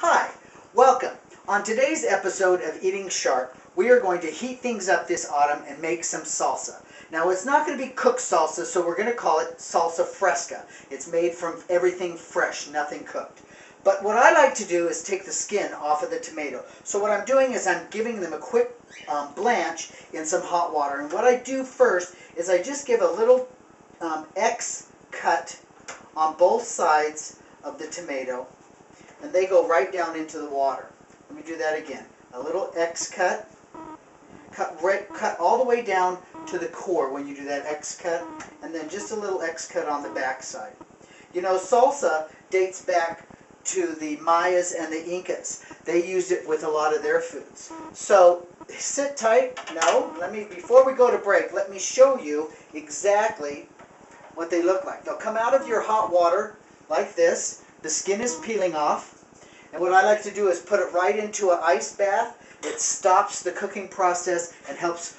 Hi, welcome. On today's episode of Eating Sharp, we are going to heat things up this autumn and make some salsa. Now it's not going to be cooked salsa, so we're going to call it Salsa Fresca. It's made from everything fresh, nothing cooked. But what I like to do is take the skin off of the tomato. So what I'm doing is I'm giving them a quick blanch in some hot water. And what I do first is I just give a little X cut on both sides of the tomato, and they go right down into the water. Let me do that again. A little X cut, cut all the way down to the core when you do that X cut, and then just a little X cut on the back side. You know, salsa dates back to the Mayas and the Incas. They used it with a lot of their foods. So sit tight. No, before we go to break, let me show you exactly what they look like. They'll come out of your hot water like this. The skin is peeling off, and what I like to do is put it right into an ice bath. It stops the cooking process and helps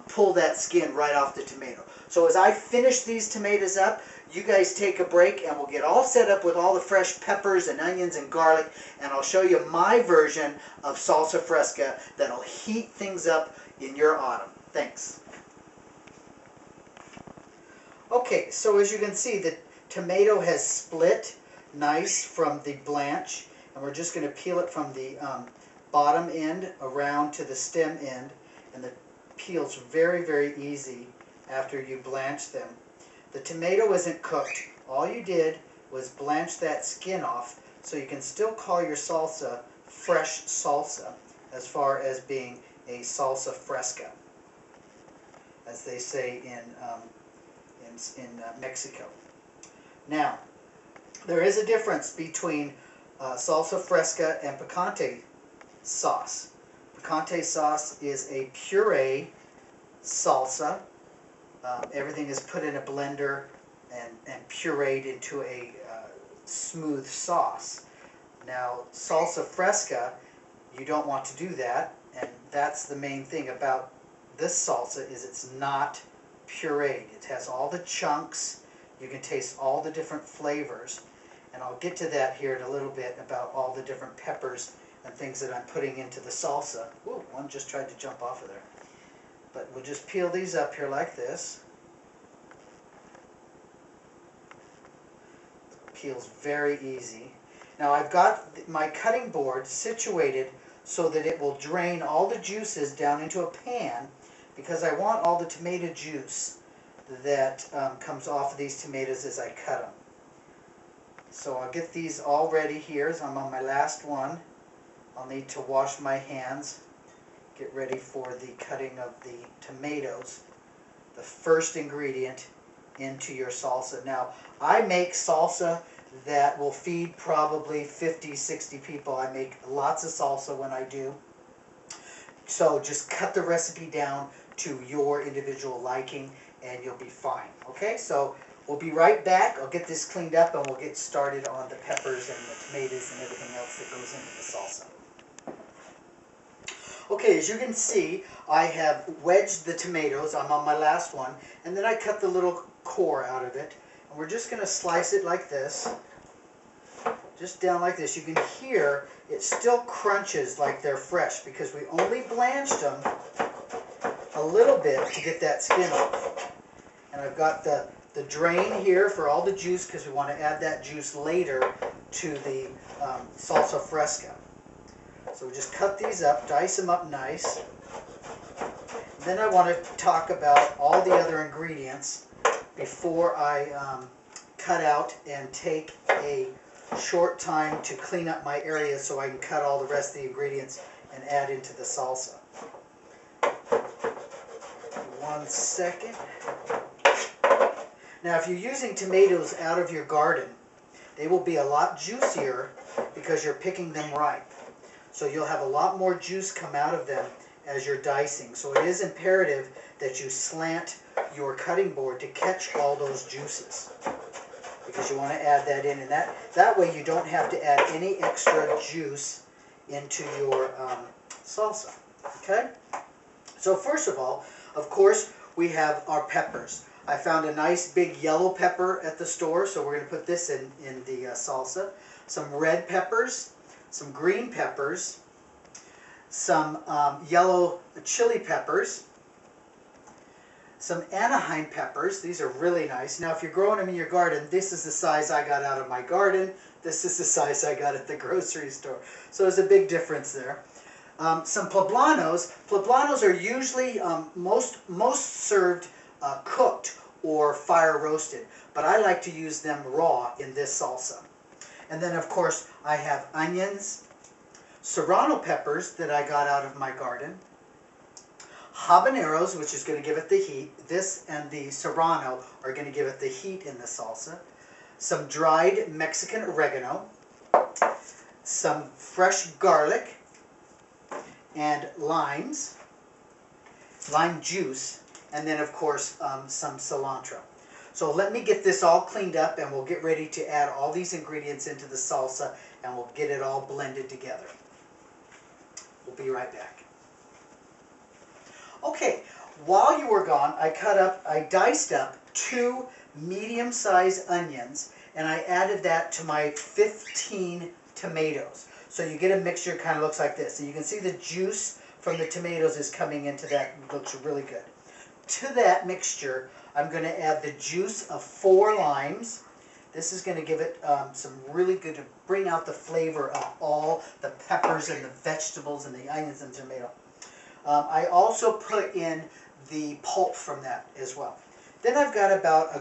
pull that skin right off the tomato. So as I finish these tomatoes up, you guys take a break and we'll get all set up with all the fresh peppers and onions and garlic, and I'll show you my version of Salsa Fresca that'll heat things up in your autumn. Thanks. Okay, so as you can see, the tomato has split nice from the blanch, and we're just going to peel it from the bottom end around to the stem end, and the peel's very, very easy after you blanch them. The tomato isn't cooked. All you did was blanch that skin off, so you can still call your salsa fresh salsa, as far as being a salsa fresca, as they say in Mexico. Now, there is a difference between salsa fresca and picante sauce. Picante sauce is a puree salsa. Everything is put in a blender and pureed into a smooth sauce. Now, salsa fresca, you don't want to do that, and that's the main thing about this salsa, is it's not pureed. It has all the chunks. You can taste all the different flavors, and I'll get to that here in a little bit about all the different peppers and things that I'm putting into the salsa. Ooh, one just tried to jump off of there. But we'll just peel these up here like this. Peels very easy. Now I've got my cutting board situated so that it will drain all the juices down into a pan, because I want all the tomato juice that comes off of these tomatoes as I cut them. So I'll get these all ready here. So I'm on my last one. I'll need to wash my hands, get ready for the cutting of the tomatoes, the first ingredient into your salsa. Now, I make salsa that will feed probably 50, 60 people. I make lots of salsa when I do. So just cut the recipe down to your individual liking, and you'll be fine. Okay, so we'll be right back. I'll get this cleaned up, and we'll get started on the peppers and the tomatoes and everything else that goes into the salsa. Okay, as you can see, I have wedged the tomatoes. I'm on my last one, and then I cut the little core out of it, and we're just going to slice it like this, just down like this. You can hear it still crunches like they're fresh, because we only blanched them a little bit to get that skin off. And I've got the drain here for all the juice, because we want to add that juice later to the salsa fresca. So we just cut these up, dice them up nice. Then I want to talk about all the other ingredients before I cut out and take a short time to clean up my area so I can cut all the rest of the ingredients and add into the salsa. 1 second. Now, if you're using tomatoes out of your garden, they will be a lot juicier because you're picking them ripe. So you'll have a lot more juice come out of them as you're dicing. So it is imperative that you slant your cutting board to catch all those juices, because you want to add that in, and that way you don't have to add any extra juice into your salsa. Okay? So first of all, of course, we have our peppers. I found a nice big yellow pepper at the store, so we're going to put this in the salsa. Some red peppers. some green peppers, some yellow chili peppers, some Anaheim peppers. These are really nice. Now if you're growing them in your garden, this is the size I got out of my garden. This is the size I got at the grocery store. So there's a big difference there. Some poblanos. Poblanos are usually most served cooked or fire roasted, but I like to use them raw in this salsa. And then of course I have onions, serrano peppers that I got out of my garden, habaneros, which is going to give it the heat. This and the serrano are going to give it the heat in the salsa. Some dried Mexican oregano, some fresh garlic, and limes, lime juice, and then of course some cilantro. So let me get this all cleaned up and we'll get ready to add all these ingredients into the salsa and we'll get it all blended together. We'll be right back. Okay, while you were gone, I diced up 2 medium-sized onions and I added that to my 15 tomatoes. So you get a mixture, it kind of looks like this. And you can see the juice from the tomatoes is coming into that. It looks really good. To that mixture, I'm going to add the juice of 4 limes. This is going to give it some really good, to bring out the flavor of all the peppers and the vegetables and the onions and tomato. I also put in the pulp from that as well. Then I've got about a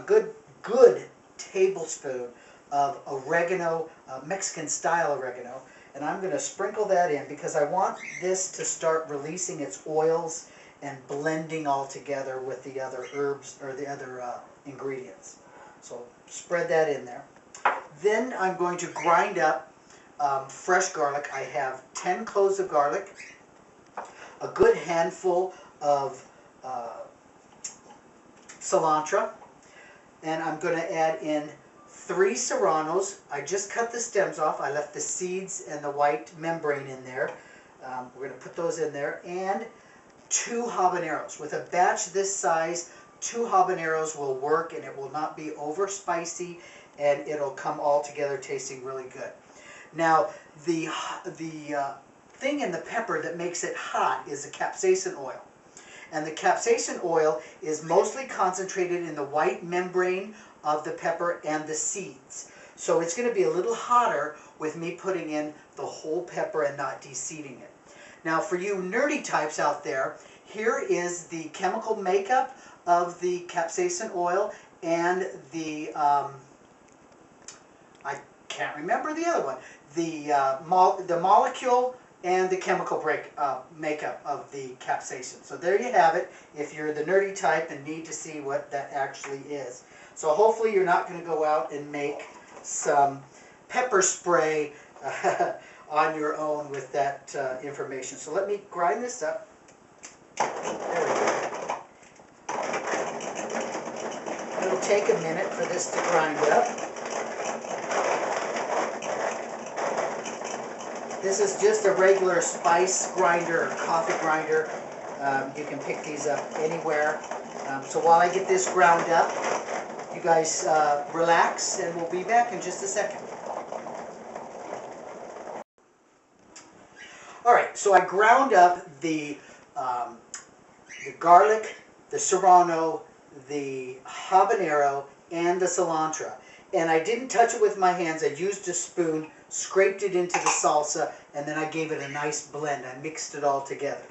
good tablespoon of oregano, Mexican style oregano, and I'm going to sprinkle that in because I want this to start releasing its oils and blending all together with the other herbs or the other ingredients. So spread that in there. Then I'm going to grind up fresh garlic. I have 10 cloves of garlic, a good handful of cilantro, and I'm going to add in 3 serranos. I just cut the stems off. I left the seeds and the white membrane in there. We're going to put those in there, and 2 habaneros. With a batch this size, 2 habaneros will work, and it will not be over spicy, and it'll come all together tasting really good. Now, the thing in the pepper that makes it hot is the capsaicin oil. And the capsaicin oil is mostly concentrated in the white membrane of the pepper and the seeds. So it's going to be a little hotter with me putting in the whole pepper and not de-seeding it. Now for you nerdy types out there, here is the chemical makeup of the capsaicin oil and the, I can't remember the other one, the molecule and the chemical makeup of the capsaicin. So there you have it, if you're the nerdy type and need to see what that actually is. So hopefully you're not going to go out and make some pepper spray on your own with that information. So let me grind this up. There we go. It'll take a minute for this to grind up. This is just a regular spice grinder or coffee grinder. You can pick these up anywhere. So while I get this ground up, you guys relax and we'll be back in just a second. Alright, so I ground up the garlic, the serrano, the habanero, and the cilantro. And I didn't touch it with my hands. I used a spoon, scraped it into the salsa, and then I gave it a nice blend. I mixed it all together.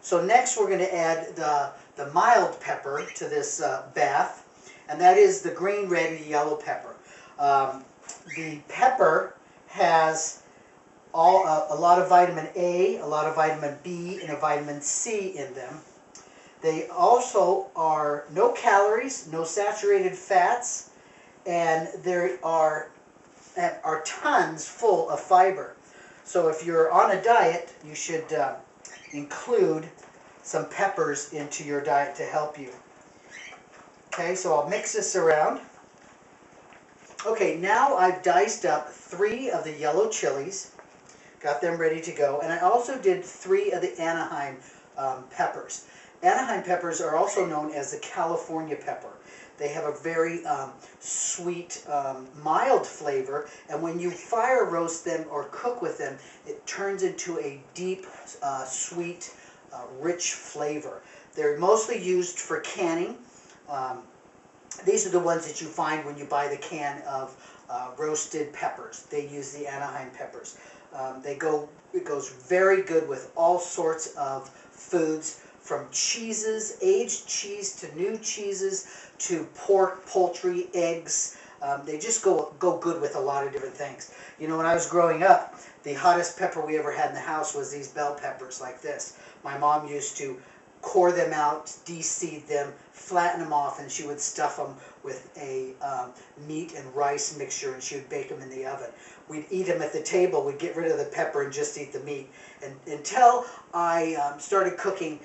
So next we're going to add the mild pepper to this bath, and that is the green, red, and yellow pepper. The pepper has a lot of vitamin A, a lot of vitamin B, and a vitamin C in them. They also are no calories, no saturated fats, and there are tons full of fiber. So if you're on a diet, you should include some peppers into your diet to help you. Okay, so I'll mix this around. Okay, now I've diced up 3 of the yellow chilies, got them ready to go, and I also did 3 of the Anaheim peppers. Anaheim peppers are also known as the California pepper. They have a very sweet, mild flavor, and when you fire roast them or cook with them, it turns into a deep, sweet, rich flavor. They're mostly used for canning. These are the ones that you find when you buy the can of roasted peppers. They use the Anaheim peppers. It goes very good with all sorts of foods, from cheeses, aged cheese to new cheeses, to pork, poultry, eggs. They just go good with a lot of different things. You know, when I was growing up, the hottest pepper we ever had in the house was these bell peppers like this. My mom used to core them out, de-seed them, flatten them off, and she would stuff them with a meat and rice mixture, and she would bake them in the oven. We'd eat them at the table. We'd get rid of the pepper and just eat the meat. And until I started cooking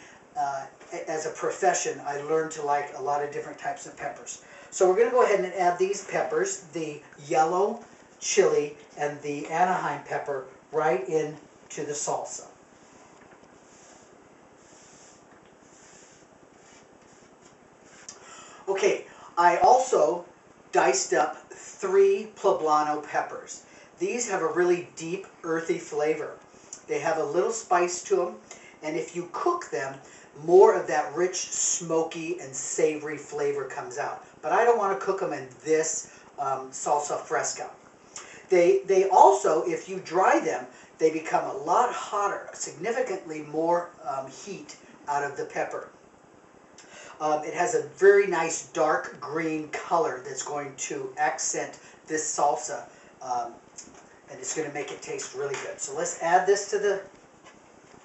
as a profession, I learned to like a lot of different types of peppers. So we're going to go ahead and add these peppers, the yellow chili and the Anaheim pepper, right into the salsa. Okay, I also diced up 3 poblano peppers. These have a really deep, earthy flavor. They have a little spice to them, and if you cook them, more of that rich, smoky, and savory flavor comes out. But I don't want to cook them in this salsa fresca. They also, if you dry them, they become a lot hotter, significantly more heat out of the pepper. It has a very nice dark green color that's going to accent this salsa, and it's going to make it taste really good. So let's add this to the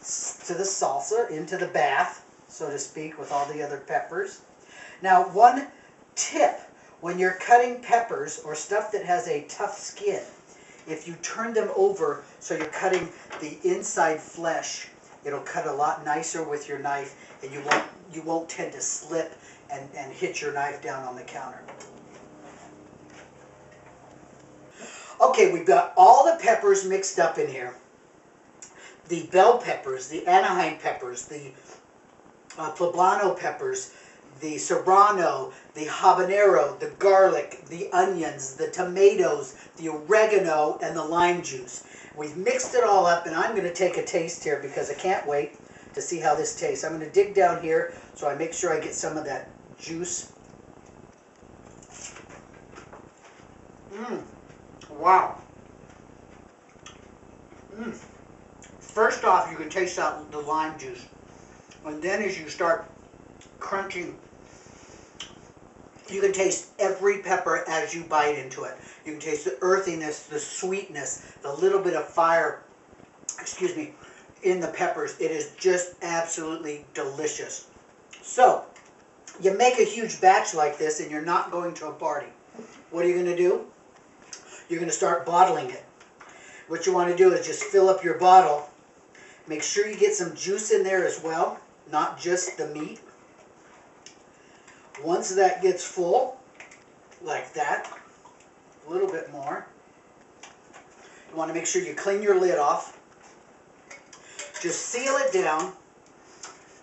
salsa, into the bath, so to speak, with all the other peppers. Now, one tip, when you're cutting peppers or stuff that has a tough skin, if you turn them over so you're cutting the inside flesh, it'll cut a lot nicer with your knife, and you won't tend to slip and hit your knife down on the counter. Okay, we've got all the peppers mixed up in here. The bell peppers, the Anaheim peppers, the poblano peppers, the serrano, the habanero, the garlic, the onions, the tomatoes, the oregano, and the lime juice. We've mixed it all up, and I'm going to take a taste here because I can't wait to see how this tastes. I'm going to dig down here so I make sure I get some of that juice. Wow. First off, you can taste out the lime juice. And then as you start crunching, you can taste every pepper as you bite into it. You can taste the earthiness, the sweetness, the little bit of fire, in the peppers. It is just absolutely delicious. So, you make a huge batch like this and you're not going to a party. What are you going to do? You're going to start bottling it. What you want to do is just fill up your bottle. Make sure you get some juice in there as well, not just the meat. Once that gets full, like that, a little bit more, you want to make sure you clean your lid off. Just seal it down.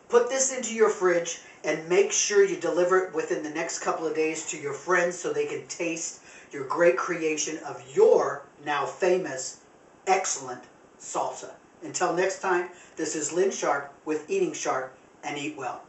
Put this into your fridge and make sure you deliver it within the next couple of days to your friends so they can taste your great creation of your now famous, excellent salsa. Until next time, this is Lynn Sharp with Eating Sharp and Eat Well.